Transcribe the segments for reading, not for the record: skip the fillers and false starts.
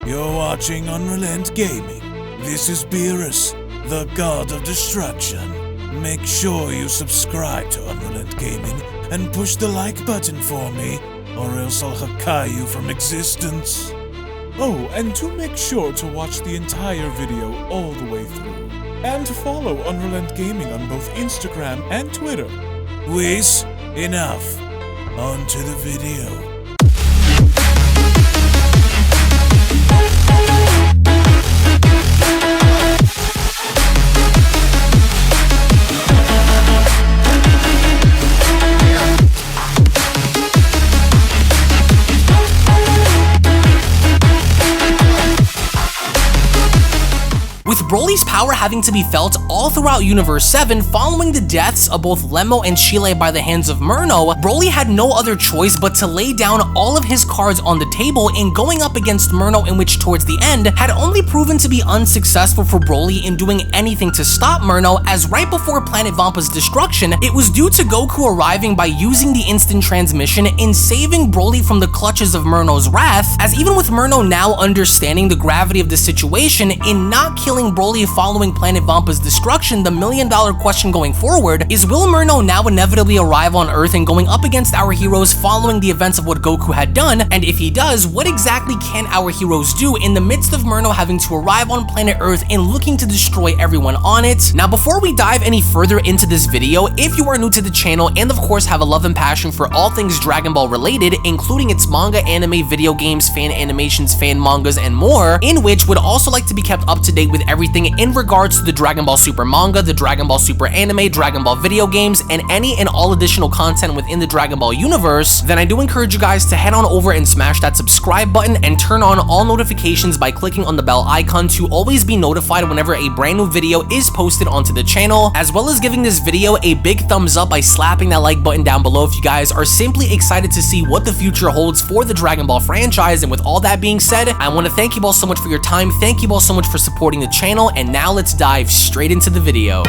You're watching UnrealEntGaming. This is Beerus, the god of destruction. Make sure you subscribe to UnrealEntGaming and push the like button for me, or else I'll hakai you from existence. Oh, and do make sure to watch the entire video all the way through. And to follow UnrealEntGaming on both Instagram and Twitter. Whis, enough. On to the video. With Broly's power having to be felt all throughout Universe 7 following the deaths of both Lemmo and Chile by the hands of Merno, Broly had no other choice but to lay down all of his cards on the table in going up against Merno, in which towards the end had only proven to be unsuccessful for Broly in doing anything to stop Merno, as right before Planet Vampa's destruction, it was due to Goku arriving by using the instant transmission in saving Broly from the clutches of Merno's wrath, as even with Merno now understanding the gravity of the situation, in not killing Broly following Planet Vampa's destruction, the million-dollar question going forward is, will Merno now inevitably arrive on Earth and going up against our heroes following the events of what Goku had done? And if he does, what exactly can our heroes do in the midst of Merno having to arrive on planet Earth and looking to destroy everyone on it? Now, before we dive any further into this video, if you are new to the channel and of course have a love and passion for all things Dragon Ball related, including its manga, anime, video games, fan animations, fan mangas, and more, in which would also like to be kept up to date with everything in regards to the Dragon Ball Super manga, the Dragon Ball Super anime, Dragon Ball video games, and any and all additional content within the Dragon Ball universe, then I do encourage you guys to head on over and smash that subscribe button and turn on all notifications by clicking on the bell icon to always be notified whenever a brand new video is posted onto the channel, as well as giving this video a big thumbs up by slapping that like button down below if you guys are simply excited to see what the future holds for the Dragon Ball franchise. And with all that being said, I want to thank you all so much for your time, thank you all so much for supporting the channel, and now let's dive straight into the video.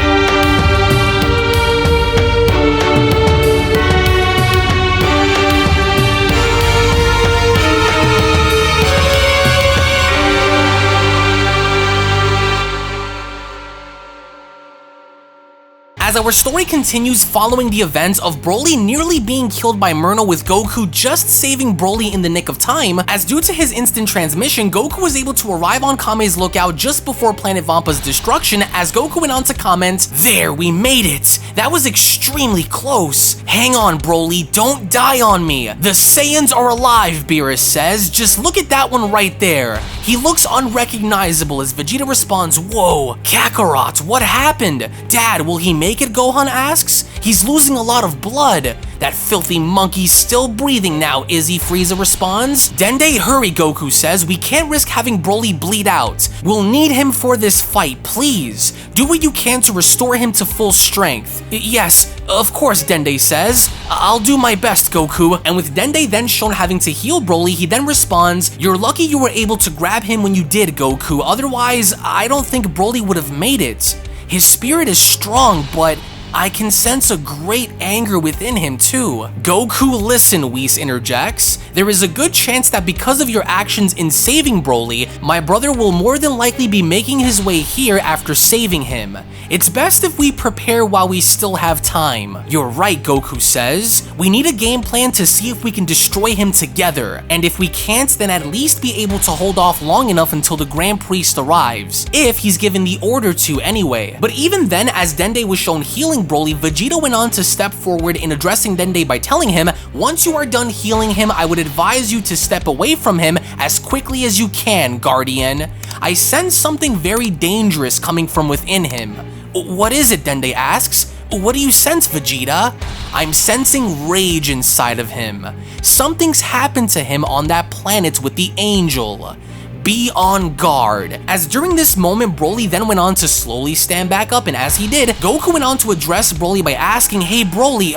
As our story continues following the events of Broly nearly being killed by Merno, with Goku just saving Broly in the nick of time, as due to his instant transmission, Goku was able to arrive on Kame's lookout just before Planet Vampa's destruction, as Goku went on to comment, "There, we made it! That was extremely close! Hang on, Broly, don't die on me! The Saiyans are alive," Beerus says. "Just look at that one right there. He looks unrecognizable," as Vegeta responds, "Whoa, Kakarot, what happened? Dad, will he make it?" Gohan asks. "He's losing a lot of blood. That filthy monkey's still breathing now, is he?" Frieza responds. "Dende, hurry," Goku says. "We can't risk having Broly bleed out. We'll need him for this fight, please. Do what you can to restore him to full strength." "Yes, of course," Dende says. "I'll do my best, Goku." And with Dende then shown having to heal Broly, he then responds, "You're lucky you were able to grab him when you did, Goku. Otherwise, I don't think Broly would have made it. His spirit is strong, but I can sense a great anger within him too." "Goku, listen," Whis interjects. "There is a good chance that because of your actions in saving Broly, my brother will more than likely be making his way here after saving him. It's best if we prepare while we still have time." "You're right," Goku says. "We need a game plan to see if we can destroy him together, and if we can't, then at least be able to hold off long enough until the Grand Priest arrives, if he's given the order to anyway." But even then, as Dende was shown healing Broly, Vegeta went on to step forward in addressing Dende by telling him, "Once you are done healing him, I would advise you to step away from him as quickly as you can, Guardian. I sense something very dangerous coming from within him." "What is it?" Dende asks. "What do you sense, Vegeta?" "I'm sensing rage inside of him. Something's happened to him on that planet with the angel. Be on guard." As during this moment, Broly then went on to slowly stand back up, and as he did, Goku went on to address Broly by asking, "Hey Broly,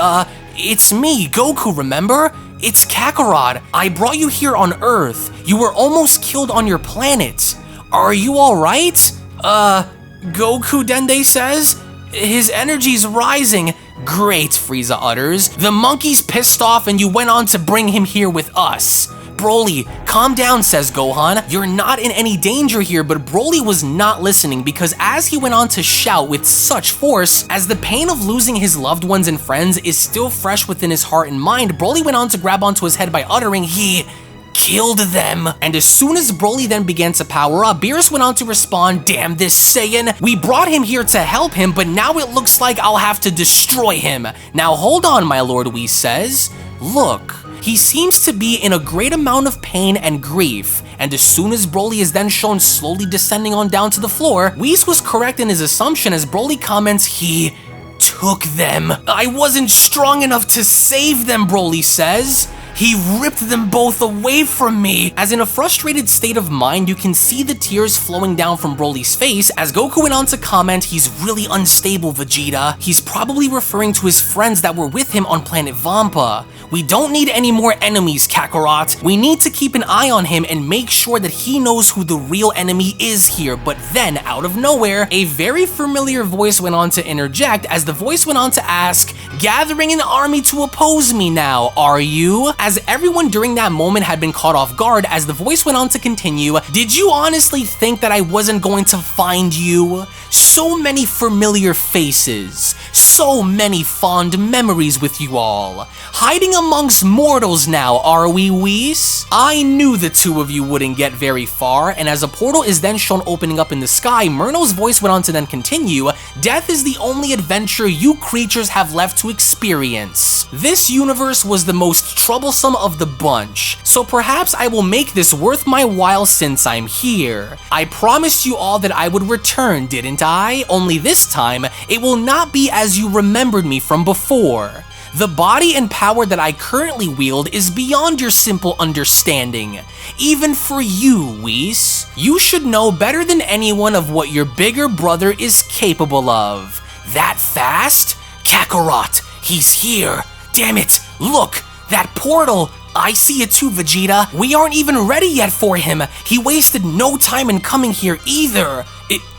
it's me, Goku, remember? It's Kakarot. I brought you here on Earth. You were almost killed on your planet. Are you alright?" Goku," Dende says. "His energy's rising." "Great," Frieza utters. "The monkey's pissed off and you went on to bring him here with us. Broly, calm down, says Gohan. You're not in any danger here, but Broly was not listening because as he went on to shout with such force, as the pain of losing his loved ones and friends is still fresh within his heart and mind, Broly went on to grab onto his head by uttering, "He killed them." And as soon as Broly then began to power up, Beerus went on to respond, "Damn this Saiyan, we brought him here to help him, but now it looks like I'll have to destroy him. Now hold on, my lord," Whis says. Look, he seems to be in a great amount of pain and grief, and as soon as Broly is then shown slowly descending on down to the floor, Whis was correct in his assumption as Broly comments, "He took them. I wasn't strong enough to save them," Broly says. "He ripped them both away from me." As in a frustrated state of mind, you can see the tears flowing down from Broly's face as Goku went on to comment, "He's really unstable, Vegeta. He's probably referring to his friends that were with him on planet Vampa. We don't need any more enemies, Kakarot. We need to keep an eye on him and make sure that he knows who the real enemy is here." But then, out of nowhere, a very familiar voice went on to interject as the voice went on to ask, "Gathering an army to oppose me now, are you?" As everyone during that moment had been caught off guard as the voice went on to continue, "Did you honestly think that I wasn't going to find you? So many familiar faces, so many fond memories with you all. Hiding amongst mortals now, are we, Whis? I knew the two of you wouldn't get very far." And as a portal is then shown opening up in the sky, Merno's voice went on to then continue, "Death is the only adventure you creatures have left to experience. This universe was the most troublesome of the bunch, so perhaps I will make this worth my while since I'm here. I promised you all that I would return, didn't I? Only this time, it will not be as you remembered me from before. The body and power that I currently wield is beyond your simple understanding. Even for you, Whis. You should know better than anyone of what your bigger brother is capable of. That fast? Kakarot, he's here. Damn it, look, that portal. I see it too, Vegeta. We aren't even ready yet for him. He wasted no time in coming here either.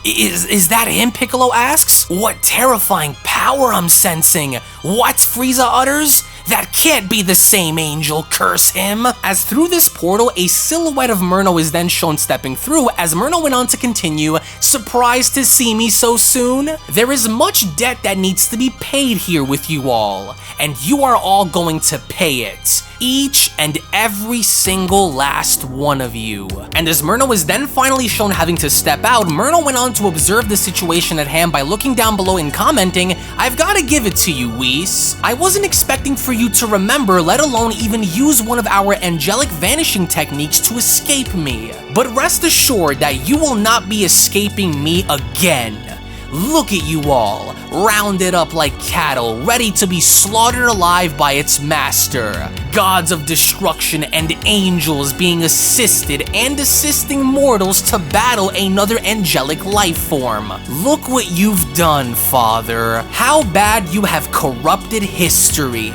Is that him, Piccolo asks? What terrifying power I'm sensing. What, Frieza utters? That can't be the same angel, curse him. As through this portal, a silhouette of Merno is then shown stepping through as Merno went on to continue, "Surprised to see me so soon? There is much debt that needs to be paid here with you all, and you are all going to pay it. Each and every single last one of you." And as Merno was then finally shown having to step out, Merno went on to observe the situation at hand by looking down below and commenting, "I've gotta give it to you, Whis. I wasn't expecting for you to remember, let alone even use one of our angelic vanishing techniques to escape me. But rest assured that you will not be escaping me again. Look at you all, rounded up like cattle, ready to be slaughtered alive by its master. Gods of destruction and angels being assisted and assisting mortals to battle another angelic life form. Look what you've done, Father. How bad you have corrupted history."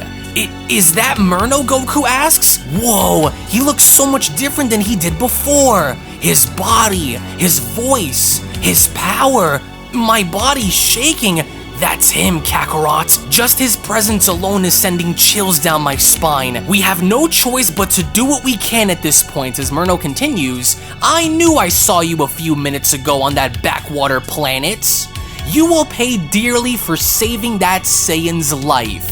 Is that Merno, Goku asks? Whoa, he looks so much different than he did before. His body, his voice, his power. My body's shaking. That's him, Kakarot. Just his presence alone is sending chills down my spine. We have no choice but to do what we can at this point. As Merno continues, "I knew I saw you a few minutes ago on that backwater planet. You will pay dearly for saving that Saiyan's life.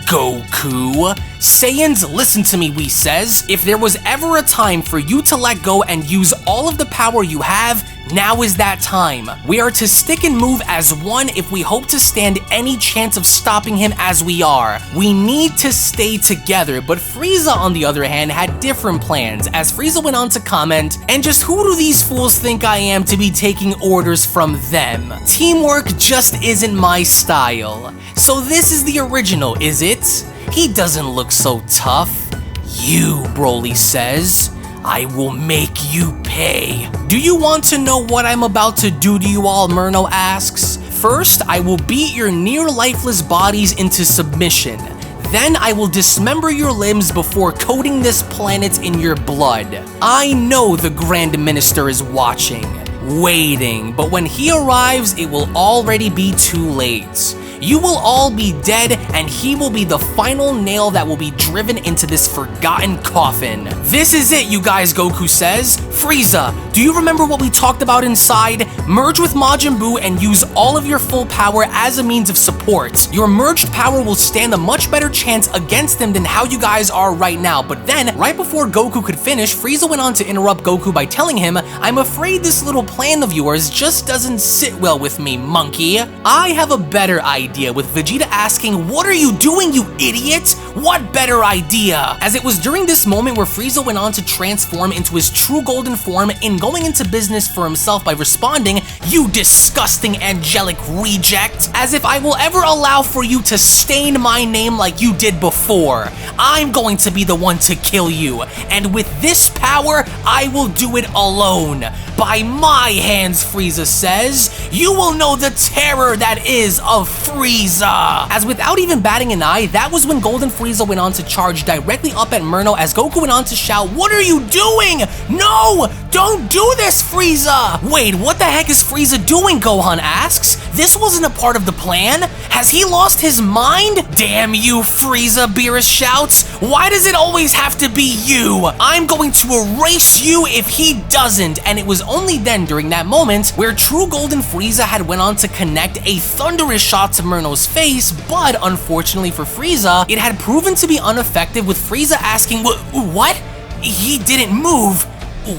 Goku. Saiyans, listen to me, Whis says. If there was ever a time for you to let go and use all of the power you have, now is that time. We are to stick and move as one if we hope to stand any chance of stopping him as we are. We need to stay together." But Frieza, on the other hand, had different plans, as Frieza went on to comment, "And just who do these fools think I am to be taking orders from them? Teamwork just isn't my style. So this is the original, is it? He doesn't look so tough." "You," Broly says. "I will make you pay." "Do you want to know what I'm about to do to you all?" Merno asks. "First, I will beat your near-lifeless bodies into submission. Then I will dismember your limbs before coating this planet in your blood. I know the Grand Minister is watching, waiting, but when he arrives, it will already be too late. You will all be dead, and he will be the final nail that will be driven into this forgotten coffin. This is it, you guys, Goku says. Frieza, do you remember what we talked about inside? Merge with Majin Buu and use all of your full power as a means of support. Your merged power will stand a much better chance against him than how you guys are right now. But then, right before Goku could finish, Frieza went on to interrupt Goku by telling him, I'm afraid this little plan of yours just doesn't sit well with me, monkey. I have a better idea, with Vegeta asking, what are you doing, you idiot? What better idea? As it was during this moment where Frieza went on to transform into his true golden form in going into business for himself by responding, you disgusting angelic reject, as if I will ever allow for you to stain my name like you did before. I'm going to be the one to kill you, and with this power, I will do it alone. By my hands, Frieza says, you will know the terror that is of Frieza. As without even batting an eye, that was when Golden Frieza went on to charge directly up at Merno as Goku went on to shout, what are you doing? No, don't do this, Frieza. Wait, what the heck is Frieza doing, Gohan asks. This wasn't a part of the plan. Has he lost his mind? Damn you, Frieza, Beerus shouts. Why does it always have to be you? I'm going to erase you if he doesn't. And it was only then during that moment where true Golden Frieza had went on to connect a thunderous shot to Merno's face, but unfortunately for Frieza, it had proven to be ineffective, with Frieza asking, what? He didn't move.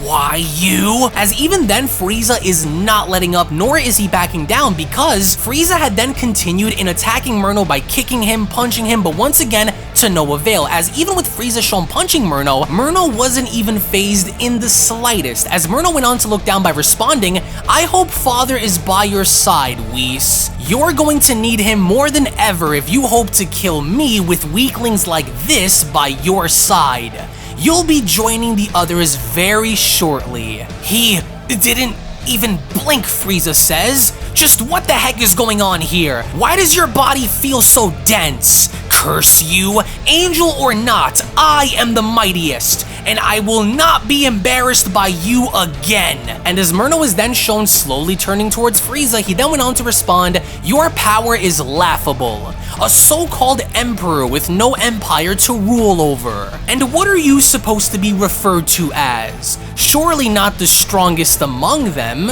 Why you? As even then, Frieza is not letting up, nor is he backing down, because Frieza had then continued in attacking Merno by kicking him, punching him, but once again, to no avail, as even with Frieza shown punching Merno, Merno wasn't even phased in the slightest, as Merno went on to look down by responding, I hope Father is by your side, Whis. You're going to need him more than ever if you hope to kill me with weaklings like this by your side. You'll be joining the others very shortly. He didn't even blink, Frieza says. Just what the heck is going on here? Why does your body feel so dense? Curse you, angel or not, I am the mightiest, and I will not be embarrassed by you again. And as Merno was then shown slowly turning towards Frieza, he then went on to respond, your power is laughable. A so-called emperor with no empire to rule over. And what are you supposed to be referred to as? Surely not the strongest among them.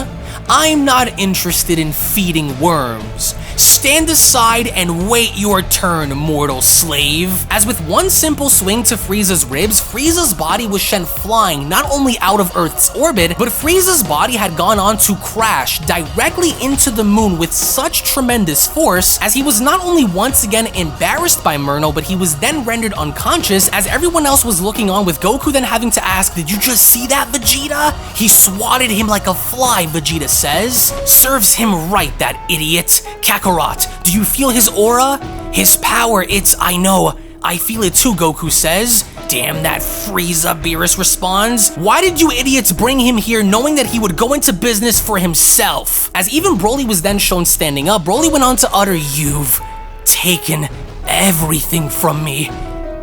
I'm not interested in feeding worms. Stand aside and wait your turn, mortal slave. As with one simple swing to Frieza's ribs, Frieza's body was sent flying not only out of Earth's orbit, but Frieza's body had gone on to crash directly into the moon with such tremendous force, as he was not only once again embarrassed by Merno, but he was then rendered unconscious as everyone else was looking on, with Goku then having to ask, did you just see that, Vegeta? He swatted him like a fly, Vegeta says. Serves him right, that idiot. Kakarot, do you feel his aura? His power, I know. I feel it too, Goku says. Damn that Frieza, Beerus responds. Why did you idiots bring him here knowing that he would go into business for himself? As even Broly was then shown standing up, Broly went on to utter, you've taken everything from me.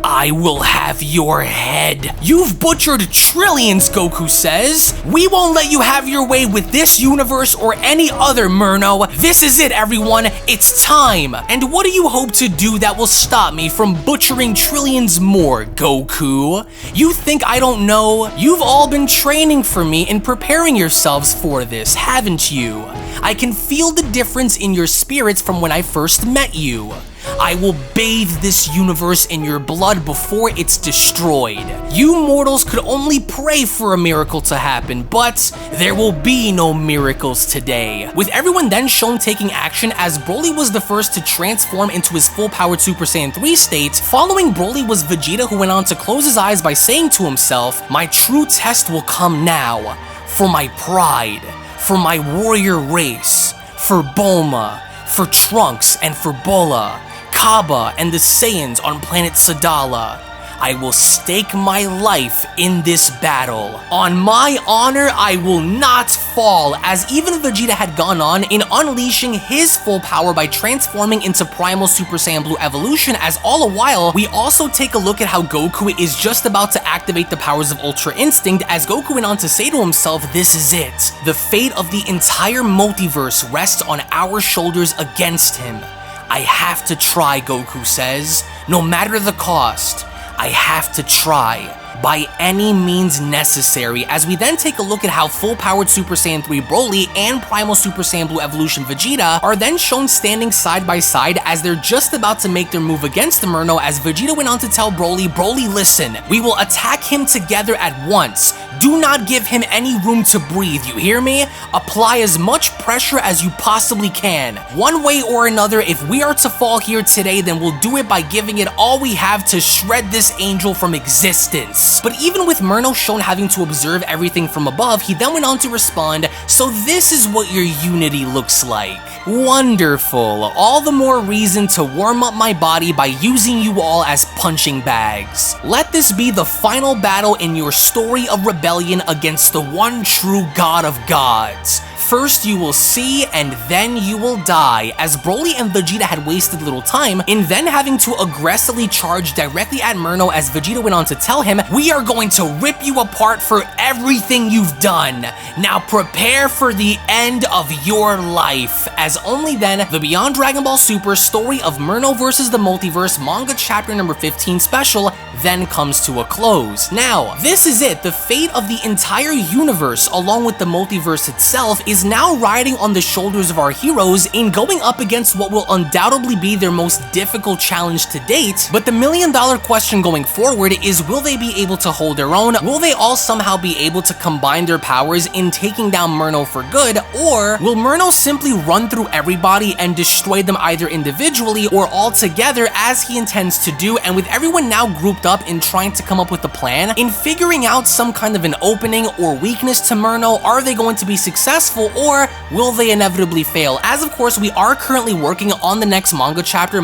I will have your head. You've butchered trillions, Goku says. We won't let you have your way with this universe or any other, Merno. This is it, everyone. It's time. And what do you hope to do that will stop me from butchering trillions more, Goku? You think I don't know? You've all been training for me and preparing yourselves for this, haven't you? I can feel the difference in your spirits from when I first met you. I will bathe this universe in your blood before it's destroyed. You mortals could only pray for a miracle to happen, but there will be no miracles today. With everyone then shown taking action, as Broly was the first to transform into his full-powered Super Saiyan 3 state, following Broly was Vegeta, who went on to close his eyes by saying to himself, my true test will come now, for my pride, for my warrior race, for Bulma, for Trunks, and for Bola, Kaba, and the Saiyans on planet Sadala. I will stake my life in this battle. On my honor, I will not fall, as even Vegeta had gone on in unleashing his full power by transforming into Primal Super Saiyan Blue Evolution, as all the while, we also take a look at how Goku is just about to activate the powers of Ultra Instinct, as Goku went on to say to himself, this is it. The fate of the entire multiverse rests on our shoulders against him. I have to try, Goku says. No matter the cost, I have to try. By any means necessary, as we then take a look at how full-powered Super Saiyan 3 Broly and Primal Super Saiyan Blue Evolution Vegeta are then shown standing side by side as they're just about to make their move against the Merno, as Vegeta went on to tell Broly, listen, we will attack him together at once. Do not give him any room to breathe, you hear me? Apply as much pressure as you possibly can. One way or another, if we are to fall here today, then we'll do it by giving it all we have to shred this angel from existence. But even with Merno shown having to observe everything from above, he then went on to respond, so this is what your unity looks like. Wonderful. All the more reason to warm up my body by using you all as punching bags. Let this be the final battle in your story of rebellion against the one true God of gods. First you will see, and then you will die, as Broly and Vegeta had wasted little time in then having to aggressively charge directly at Merno, as Vegeta went on to tell him, we are going to rip you apart for everything you've done. Now prepare for the end of your life. As only then, the Beyond Dragon Ball Super story of Merno vs. the Multiverse manga chapter number 15 special then comes to a close. Now, this is it. The fate of the entire universe, along with the multiverse itself, is now riding on the shoulders of our heroes in going up against what will undoubtedly be their most difficult challenge to date. But the million-dollar question going forward is, will they be able to hold their own? Will they all somehow be able to combine their powers in taking down Merno for good? Or will Merno simply run through everybody and destroy them either individually or all together, as he intends to do? And with everyone now grouped up in trying to come up with a plan, in figuring out some kind of an opening or weakness to Merno, are they going to be successful, or will they inevitably fail? As of course, we are currently working on the next manga chapter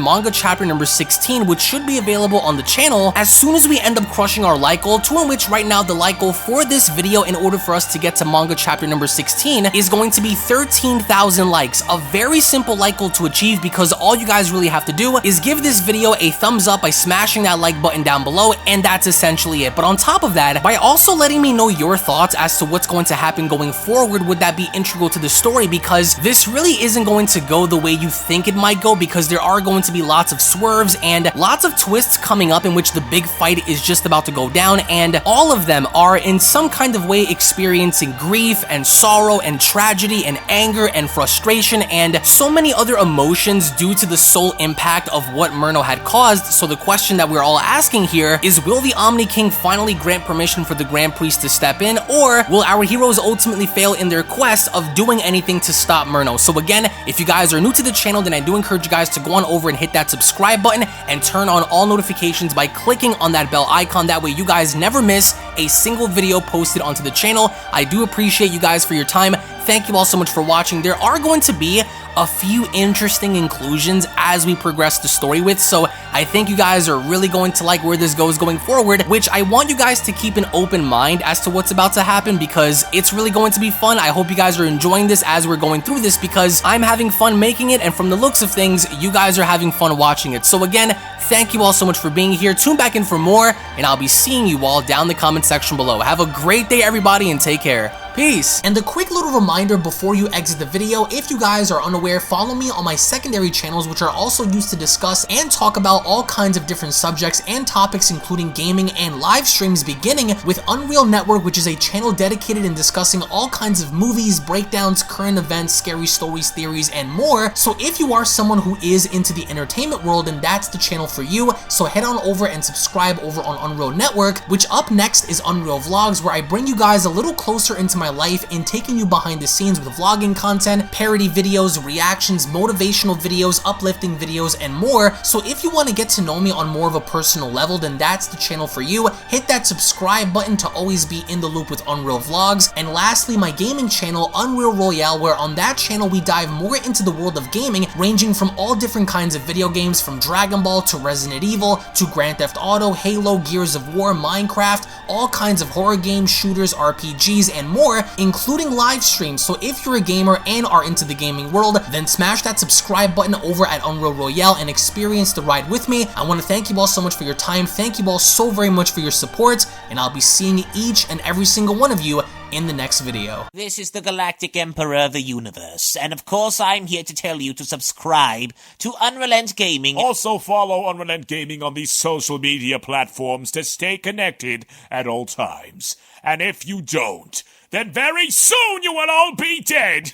number 16, which should be available on the channel as soon as we end up crushing our like goal, to which right now the like goal for this video, in order for us to get to manga chapter number 16, is going to be 13,000 likes. A very simple like goal to achieve, because all you guys really have to do is give this video a thumbs up by smashing that like button down below, and that's essentially it. But on top of that, by also letting me know your thoughts as to what's going to happen going forward, would that be integral to the story, because this really isn't going to go the way you think it might go, because there are going to be lots of swerves and lots of twists coming up in which the big fight is just about to go down, and all of them are in some kind of way experiencing grief and sorrow and tragedy and anger and frustration and so many other emotions due to the sole impact of what Merno had caused. So the question that we're all asking here is, will the Omni King finally grant permission for the Grand Priest to step in, or will our heroes ultimately fail in their quest of doing anything to stop Merno? So again, if you guys are new to the channel, then I do encourage you guys to go on over and hit that subscribe button and turn on all notifications by clicking on that bell icon. That way you guys never miss a single video posted onto the channel. I do appreciate you guys for your time. Thank you all so much for watching. There are going to be a few interesting inclusions as we progress the story with, so I think you guys are really going to like where this goes going forward, which I want you guys to keep an open mind as to what's about to happen, because it's really going to be fun. I hope you guys are enjoying this as we're going through this, because I'm having fun making it, and from the looks of things, you guys are having fun watching it. So again, thank you all so much for being here. Tune back in for more, and I'll be seeing you all down in the comment section below. Have a great day, everybody, and take care. Peace. And a quick little reminder before you exit the video, if you guys are unaware, follow me on my secondary channels, which are also used to discuss and talk about all kinds of different subjects and topics, including gaming and live streams, beginning with Unreal Network, which is a channel dedicated in discussing all kinds of movies, breakdowns, current events, scary stories, theories, and more. So if you are someone who is into the entertainment world, then that's the channel for you. So head on over and subscribe over on Unreal Network, which up next is Unreal Vlogs, where I bring you guys a little closer into my life in taking you behind the scenes with vlogging content, parody videos, reactions, motivational videos, uplifting videos, and more. So if you want to get to know me on more of a personal level, then that's the channel for you. Hit that subscribe button to always be in the loop with Unreal Vlogs. And lastly, my gaming channel, Unreal Royale, where on that channel we dive more into the world of gaming, ranging from all different kinds of video games, from Dragon Ball to Resident Evil to Grand Theft Auto, Halo, Gears of War, Minecraft, all kinds of horror games, shooters, RPGs, and more, including live streams. So if you're a gamer and are into the gaming world, then smash that subscribe button over at Unreal Royale and experience the ride with me. I want to thank you all so much for your time. Thank you all so very much for your support, and I'll be seeing each and every single one of you in the next video. This is the Galactic Emperor of the Universe, and of course I'm here to tell you to subscribe to UnrealEntGaming. Also follow UnrealEntGaming on these social media platforms to stay connected at all times. And if you don't, then very soon you will all be dead!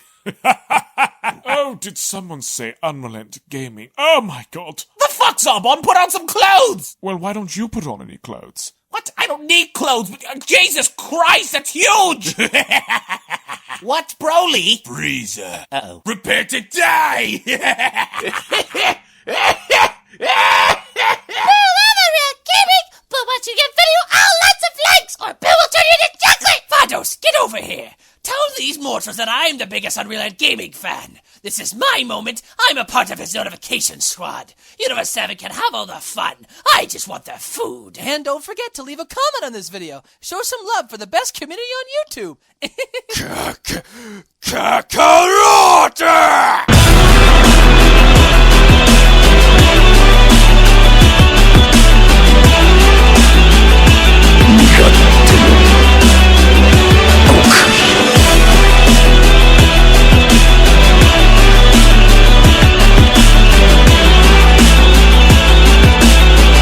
Oh, did someone say UnrealEntGaming? Oh my god. The fuck's up, on? Put on some clothes! Well, why don't you put on any clothes? What? I don't need clothes. Jesus Christ, that's huge! What, Broly? Frieza. Uh-oh. Prepare to die! But once you get video, lots of likes, or Bill will turn you into chocolate! Vados, get over here! Tell these mortals that I'm the biggest UnrealEntGaming fan. This is my moment. I'm a part of his notification squad. Universe 7 can have all the fun. I just want the food. And don't forget to leave a comment on this video. Show some love for the best community on YouTube.